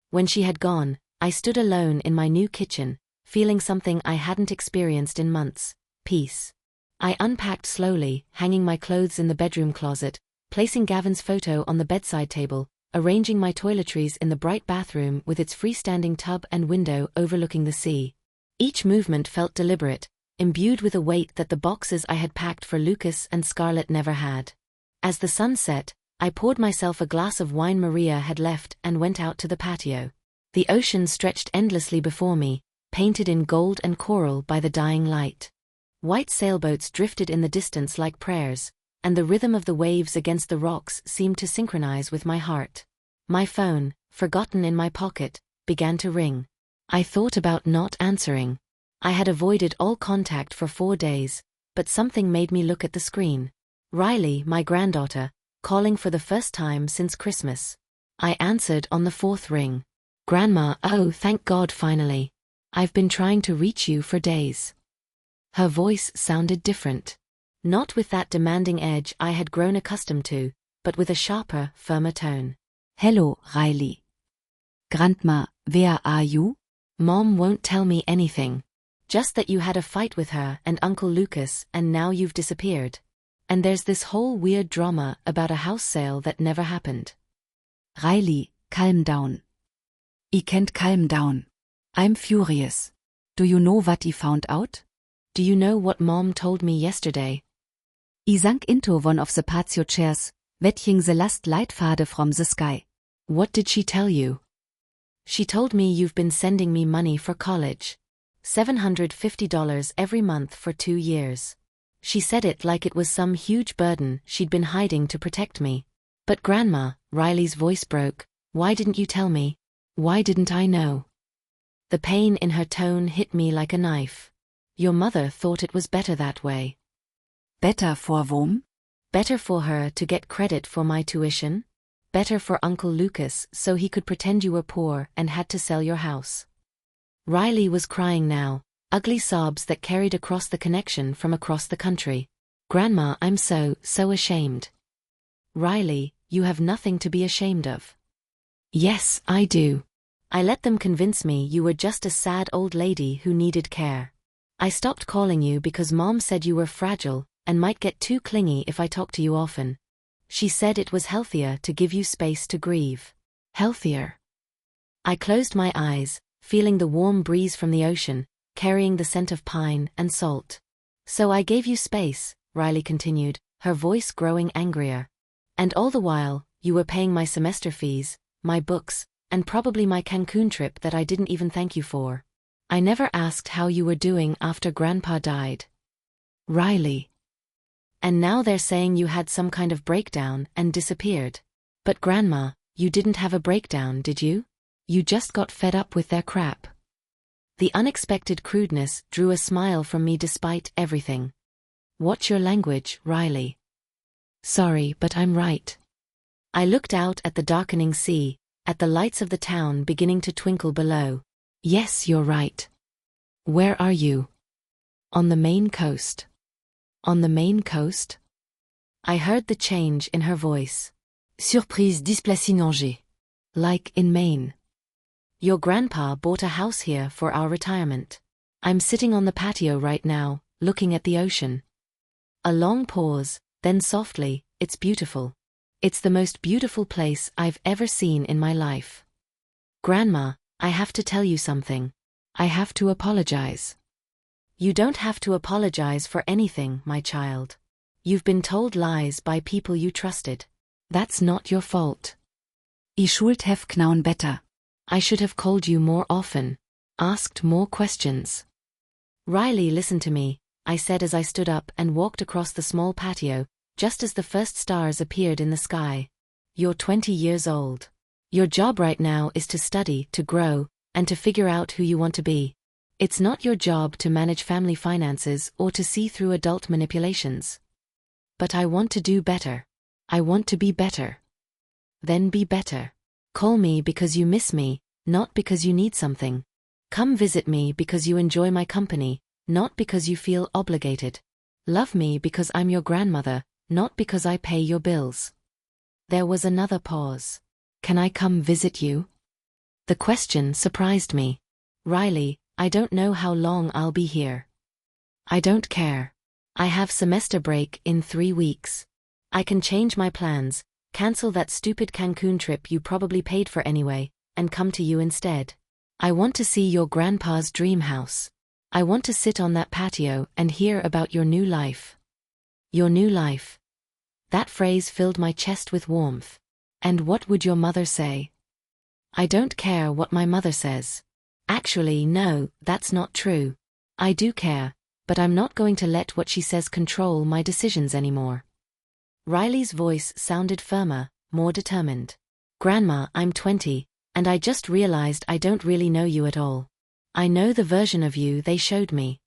When she had gone, I stood alone in my new kitchen, feeling something I hadn't experienced in months: peace. I unpacked slowly, hanging my clothes in the bedroom closet, placing Gavin's photo on the bedside table, arranging my toiletries in the bright bathroom with its freestanding tub and window overlooking the sea. Each movement felt deliberate, imbued with a weight that the boxes I had packed for Lucas and Scarlett never had. As the sun set, I poured myself a glass of wine Maria had left and went out to the patio. The ocean stretched endlessly before me, painted in gold and coral by the dying light. White sailboats drifted in the distance like prayers, and the rhythm of the waves against the rocks seemed to synchronize with my heart. My phone, forgotten in my pocket, began to ring. I thought about not answering. I had avoided all contact for 4 days, but something made me look at the screen. Riley, my granddaughter, calling for the first time since Christmas. I answered on the 4th ring. "Grandma, oh thank God finally. I've been trying to reach you for days." Her voice sounded different. Not with that demanding edge I had grown accustomed to, but with a sharper, firmer tone. "Hello, Riley. Grandma, where are you?" "Mom won't tell me anything. Just that you had a fight with her and Uncle Lucas and now you've disappeared. And there's this whole weird drama about a house sale that never happened." "Riley, calm down. I can't calm down. I'm furious. Do you know what I found out?" "Do you know what Mom told me yesterday?" I sank into one of the patio chairs, watching the last light fade from the sky. "What did she tell you?" "She told me you've been sending me money for college. $750 every month for 2 years. She said it like it was some huge burden she'd been hiding to protect me." "But Grandma," Riley's voice broke, "why didn't you tell me? Why didn't I know?" The pain in her tone hit me like a knife. Your mother thought it was better that way. Better for whom? Better for her to get credit for my tuition? Better for Uncle Lucas so he could pretend you were poor and had to sell your house. Riley was crying now, ugly sobs that carried across the connection from across the country. Grandma, I'm so ashamed. Riley, you have nothing to be ashamed of. Yes, I do. I let them convince me you were just a sad old lady who needed care. I stopped calling you because Mom said you were fragile and might get too clingy if I talked to you often. She said it was healthier to give you space to grieve. Healthier. I closed my eyes, feeling the warm breeze from the ocean, carrying the scent of pine and salt. So I gave you space, Riley continued, her voice growing angrier. And all the while, you were paying my semester fees, my books, and probably my Cancun trip that I didn't even thank you for. I never asked how you were doing after Grandpa died. Riley. And now they're saying you had some kind of breakdown and disappeared. But Grandma, you didn't have a breakdown, did you? You just got fed up with their crap. The unexpected crudeness drew a smile from me despite everything. Watch your language, Riley. Sorry, but I'm right. I looked out at the darkening sea, at the lights of the town beginning to twinkle below. Yes, you're right. Where are you? On the Maine coast. On the Maine coast? I heard the change in her voice. Surprise displacée in Angers. Like in Maine. Your grandpa bought a house here for our retirement. I'm sitting on the patio right now, looking at the ocean. A long pause, then softly, it's beautiful. It's the most beautiful place I've ever seen in my life. Grandma, I have to tell you something. I have to apologize. You don't have to apologize for anything, my child. You've been told lies by people you trusted. That's not your fault. I should have known better. I should have called you more often, asked more questions. Riley, listen to me, I said as I stood up and walked across the small patio, just as the first stars appeared in the sky. You're 20 years old. Your job right now is to study, to grow, and to figure out who you want to be. It's not your job to manage family finances or to see through adult manipulations. But I want to do better. I want to be better. Then be better. Call me because you miss me, not because you need something. Come visit me because you enjoy my company, not because you feel obligated. Love me because I'm your grandmother, not because I pay your bills. There was another pause. Can I come visit you? The question surprised me. Riley, I don't know how long I'll be here. I don't care. I have semester break in 3 weeks. I can change my plans, cancel that stupid Cancun trip you probably paid for anyway, and come to you instead. I want to see your grandpa's dream house. I want to sit on that patio and hear about your new life. Your new life. That phrase filled my chest with warmth. And what would your mother say? I don't care what my mother says. Actually, no, that's not true. I do care, but I'm not going to let what she says control my decisions anymore. Riley's voice sounded firmer, more determined. Grandma, I'm 20, and I just realized I don't really know you at all. I know the version of you they showed me.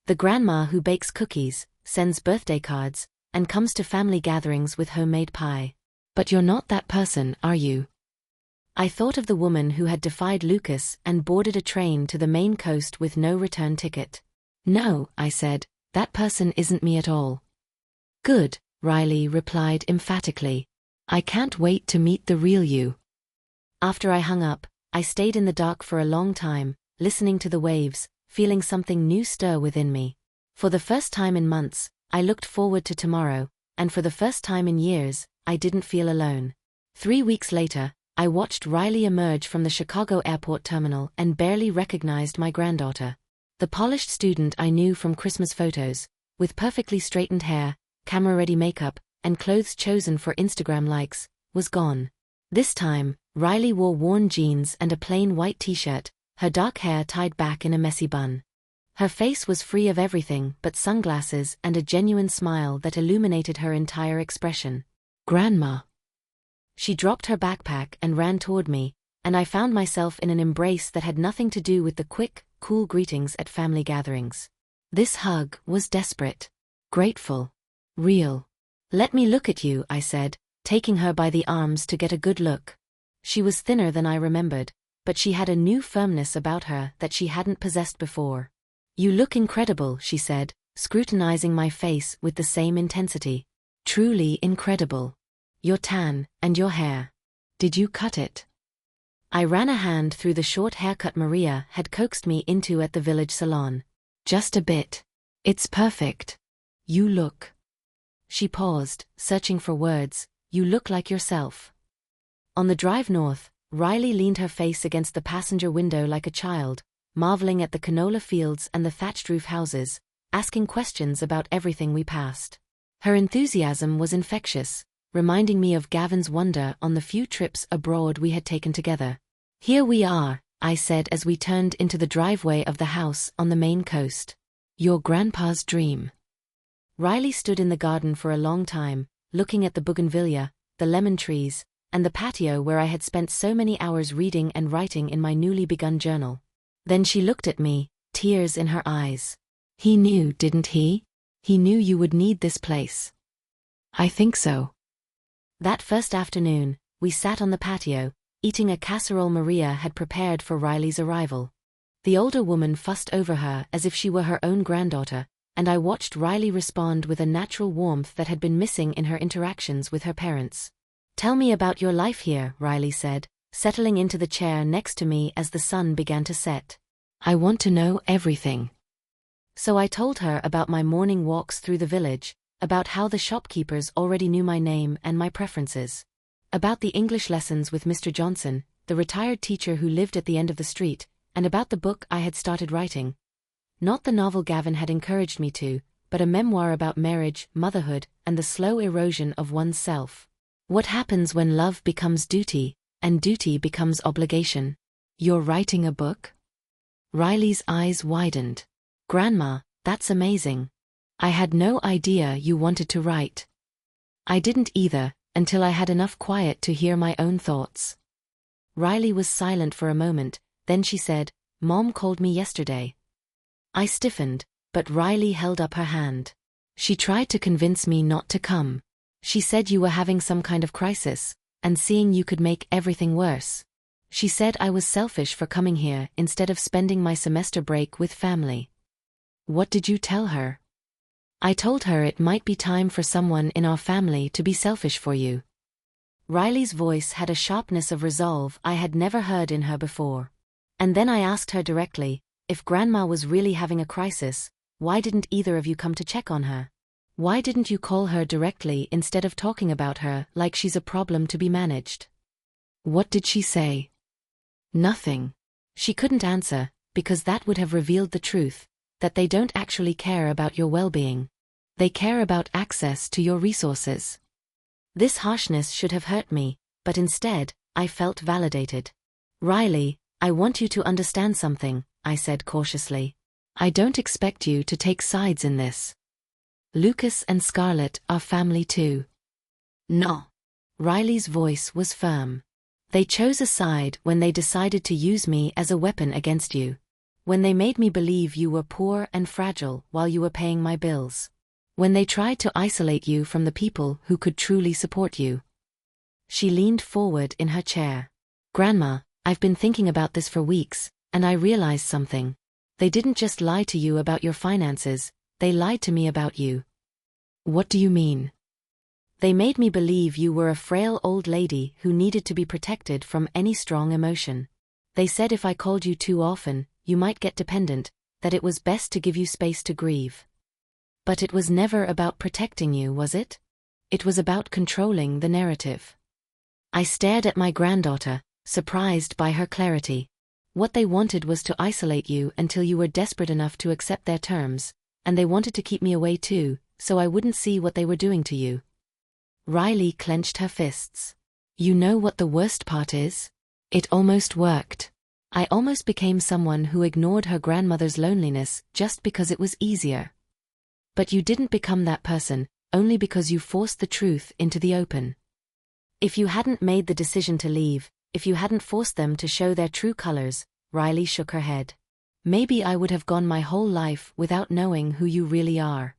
The grandma who bakes cookies, sends birthday cards, and comes to family gatherings with homemade pie. But you're not that person, are you? I thought of the woman who had defied Lucas and boarded a train to the Maine coast with no return ticket. No, I said, that person isn't me at all. Good, Riley replied emphatically. I can't wait to meet the real you. After I hung up, I stayed in the dark for a long time, listening to the waves, feeling something new stir within me. For the first time in months, I looked forward to tomorrow, and for the first time in years, I didn't feel alone. 3 weeks later, I watched Riley emerge from the Chicago airport terminal and barely recognized my granddaughter. The polished student I knew from Christmas photos, with perfectly straightened hair, camera-ready makeup, and clothes chosen for Instagram likes, was gone. This time, Riley wore worn jeans and a plain white t-shirt, her dark hair tied back in a messy bun. Her face was free of everything but sunglasses and a genuine smile that illuminated her entire expression. Grandma. She dropped her backpack and ran toward me, and I found myself in an embrace that had nothing to do with the quick, cool greetings at family gatherings. This hug was desperate, grateful, real. "Let me look at you," I said, taking her by the arms to get a good look. She was thinner than I remembered, but she had a new firmness about her that she hadn't possessed before. "You look incredible," she said, scrutinizing my face with the same intensity. "Truly incredible. Your tan, and your hair. Did you cut it?" I ran a hand through the short haircut Maria had coaxed me into at the village salon. "Just a bit. It's perfect. You look." She paused, searching for words. "You look like yourself." On the drive north, Riley leaned her face against the passenger window like a child, marveling at the canola fields and the thatched roof houses, asking questions about everything we passed. Her enthusiasm was infectious, reminding me of Gavin's wonder on the few trips abroad we had taken together. "Here we are," I said as we turned into the driveway of the house on the Maine coast. "Your grandpa's dream." Riley stood in the garden for a long time, looking at the bougainvillea, the lemon trees, and the patio where I had spent so many hours reading and writing in my newly begun journal. Then she looked at me, tears in her eyes. "He knew, didn't he? He knew you would need this place." "I think so." That first afternoon, we sat on the patio, eating a casserole Maria had prepared for Riley's arrival. The older woman fussed over her as if she were her own granddaughter, and I watched Riley respond with a natural warmth that had been missing in her interactions with her parents. "Tell me about your life here," Riley said, settling into the chair next to me as the sun began to set. "I want to know everything." So I told her about my morning walks through the village, about how the shopkeepers already knew my name and my preferences, about the English lessons with Mr. Johnson, the retired teacher who lived at the end of the street, and about the book I had started writing. Not the novel Gavin had encouraged me to, but a memoir about marriage, motherhood, and the slow erosion of one's self. What happens when love becomes duty, and duty becomes obligation? "You're writing a book?" Riley's eyes widened. "Grandma, that's amazing. I had no idea you wanted to write." I didn't either, until I had enough quiet to hear my own thoughts. Riley was silent for a moment, then she said, "Mom called me yesterday." I stiffened, but Riley held up her hand. "She tried to convince me not to come. She said you were having some kind of crisis, and seeing you could make everything worse. She said I was selfish for coming here instead of spending my semester break with family." "What did you tell her?" "I told her it might be time for someone in our family to be selfish for you." Riley's voice had a sharpness of resolve I had never heard in her before. And then I asked her directly, "If Grandma was really having a crisis, why didn't either of you come to check on her? Why didn't you call her directly instead of talking about her like she's a problem to be managed?" "What did she say?" "Nothing." She couldn't answer, because that would have revealed the truth, that they don't actually care about your well-being. They care about access to your resources. This harshness should have hurt me, but instead, I felt validated. "Riley, I want you to understand something," I said cautiously. "I don't expect you to take sides in this. Lucas and Scarlett are family too." "No." Riley's voice was firm. "They chose a side when they decided to use me as a weapon against you. When they made me believe you were poor and fragile while you were paying my bills. When they tried to isolate you from the people who could truly support you." She leaned forward in her chair. "Grandma, I've been thinking about this for weeks, and I realized something. They didn't just lie to you about your finances, they lied to me about you." "What do you mean?" "They made me believe you were a frail old lady who needed to be protected from any strong emotion. They said if I called you too often, you might get dependent, that it was best to give you space to grieve. But it was never about protecting you, was it? It was about controlling the narrative." I stared at my granddaughter, surprised by her clarity. What they wanted was to isolate you until you were desperate enough to accept their terms, and they wanted to keep me away too, so I wouldn't see what they were doing to you. Riley clenched her fists. "You know what the worst part is? It almost worked. I almost became someone who ignored her grandmother's loneliness just because it was easier. But you didn't become that person, only because you forced the truth into the open. If you hadn't made the decision to leave, if you hadn't forced them to show their true colors. Riley shook her head. Maybe I would have gone my whole life without knowing who you really are.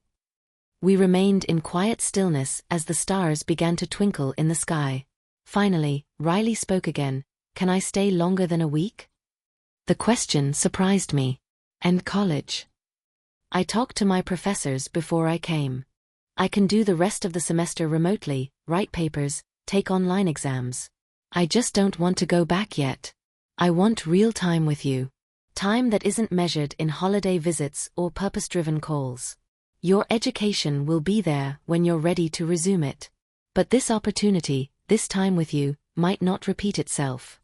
We remained in quiet stillness as the stars began to twinkle in the sky. Finally, Riley spoke again. Can I stay longer than a week? The question surprised me. And college? I talked to my professors before I came. I can do the rest of the semester remotely, write papers, take online exams. I just don't want to go back yet. I want real time with you. Time that isn't measured in holiday visits or purpose-driven calls. Your education will be there when you're ready to resume it. But this opportunity, this time with you, might not repeat itself.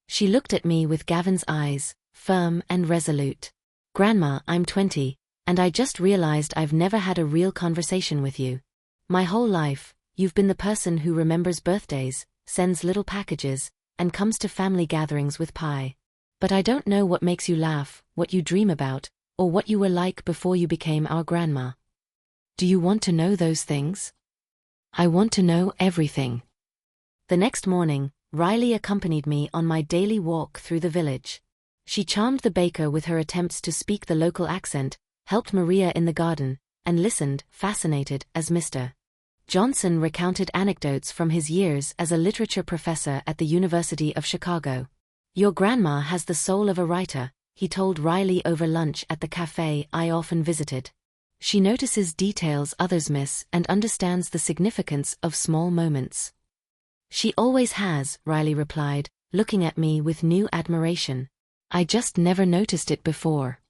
She looked at me with Gavin's eyes, firm and resolute. Grandma, I'm 20, and I just realized I've never had a real conversation with you. My whole life, you've been the person who remembers birthdays, sends little packages, and comes to family gatherings with pie. But I don't know what makes you laugh, what you dream about, or what you were like before you became our grandma. Do you want to know those things? I want to know everything. The next morning, Riley accompanied me on my daily walk through the village. She charmed the baker with her attempts to speak the local accent, helped Maria in the garden, and listened, fascinated, as Mr. Johnson recounted anecdotes from his years as a literature professor at the University of Chicago. Your grandma has the soul of a writer, he told Riley over lunch at the cafe I often visited. She notices details others miss and understands the significance of small moments. She always has, Riley replied, looking at me with new admiration. I just never noticed it before.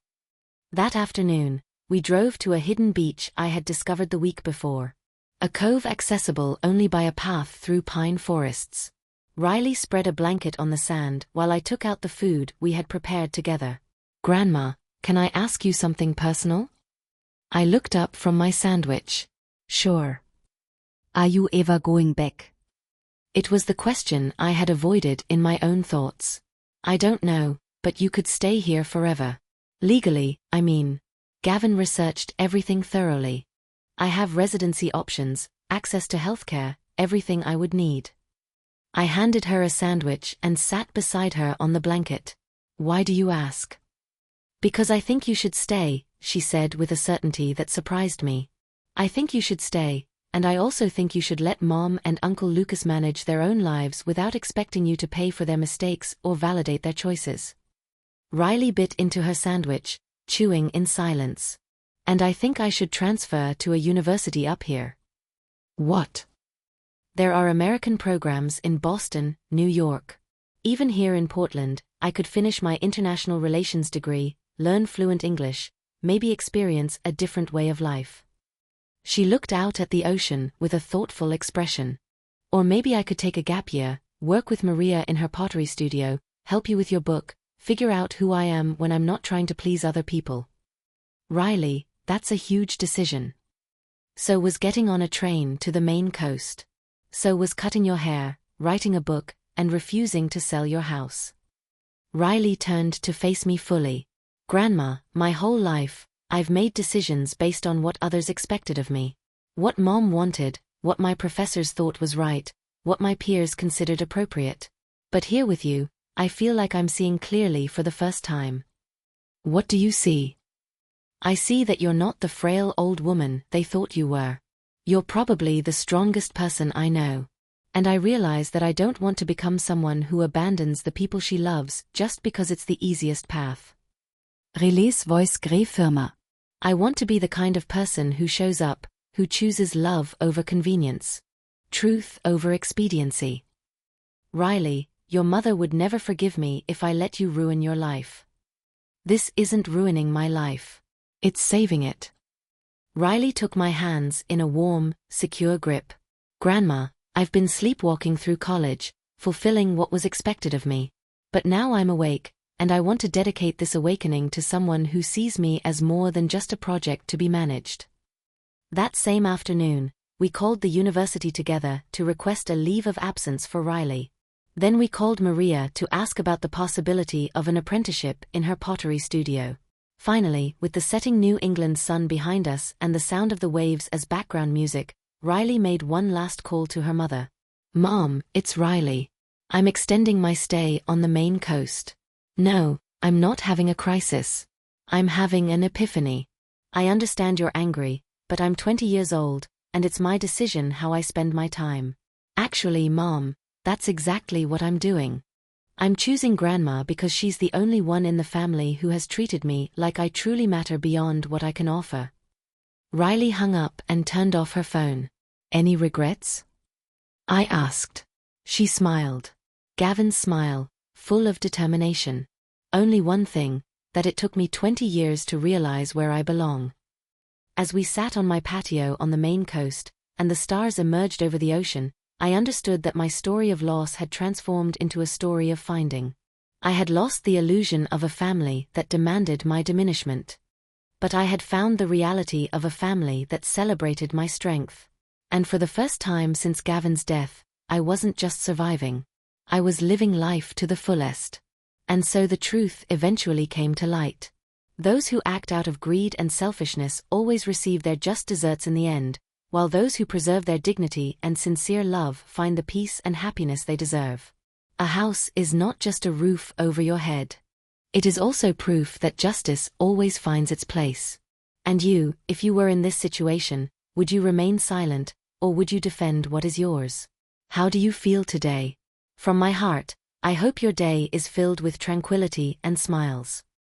That afternoon, we drove to a hidden beach I had discovered the week before. A cove accessible only by a path through pine forests. Riley spread a blanket on the sand while I took out the food we had prepared together. Grandma, can I ask you something personal? I looked up from my sandwich. Sure. Are you ever going back? It was the question I had avoided in my own thoughts. I don't know, but you could stay here forever. Legally, I mean. Gavin researched everything thoroughly. I have residency options, access to healthcare, everything I would need. I handed her a sandwich and sat beside her on the blanket. Why do you ask? Because I think you should stay, she said with a certainty that surprised me. I think you should stay, and I also think you should let Mom and Uncle Lucas manage their own lives without expecting you to pay for their mistakes or validate their choices. Riley bit into her sandwich, chewing in silence. And I think I should transfer to a university up here. What? There are American programs in Boston, New York. Even here in Portland, I could finish my international relations degree, learn fluent English, maybe experience a different way of life. She looked out at the ocean with a thoughtful expression. Or maybe I could take a gap year, work with Maria in her pottery studio, help you with your book, figure out who I am when I'm not trying to please other people. Riley, that's a huge decision. So was getting on a train to the Maine coast. So was cutting your hair, writing a book, and refusing to sell your house. Riley turned to face me fully. Grandma, my whole life, I've made decisions based on what others expected of me. What Mom wanted, what my professors thought was right, what my peers considered appropriate. But here with you, I feel like I'm seeing clearly for the first time. What do you see? I see that you're not the frail old woman they thought you were. You're probably the strongest person I know. And I realize that I don't want to become someone who abandons the people she loves just because it's the easiest path. Relais voice grey firma. I want to be the kind of person who shows up, who chooses love over convenience. Truth over expediency. Riley, your mother would never forgive me if I let you ruin your life. This isn't ruining my life. It's saving it. Riley took my hands in a warm, secure grip. Grandma, I've been sleepwalking through college, fulfilling what was expected of me. But now I'm awake, and I want to dedicate this awakening to someone who sees me as more than just a project to be managed. That same afternoon, we called the university together to request a leave of absence for Riley. Then we called Maria to ask about the possibility of an apprenticeship in her pottery studio. Finally, with the setting New England sun behind us and the sound of the waves as background music, Riley made one last call to her mother. Mom, it's Riley. I'm extending my stay on the Maine coast. No, I'm not having a crisis. I'm having an epiphany. I understand you're angry, but I'm 20 years old, and it's my decision how I spend my time. Actually, Mom, that's exactly what I'm doing. I'm choosing Grandma because she's the only one in the family who has treated me like I truly matter beyond what I can offer. Riley hung up and turned off her phone. Any regrets? I asked. She smiled. Gavin's smile, full of determination. Only one thing, that it took me 20 years to realize where I belong. As we sat on my patio on the Maine coast, and the stars emerged over the ocean, I understood that my story of loss had transformed into a story of finding. I had lost the illusion of a family that demanded my diminishment. But I had found the reality of a family that celebrated my strength. And for the first time since Gavin's death, I wasn't just surviving. I was living life to the fullest. And so the truth eventually came to light. Those who act out of greed and selfishness always receive their just deserts in the end, while those who preserve their dignity and sincere love find the peace and happiness they deserve. A house is not just a roof over your head. It is also proof that justice always finds its place. And you, if you were in this situation, would you remain silent, or would you defend what is yours? How do you feel today? From my heart, I hope your day is filled with tranquility and smiles.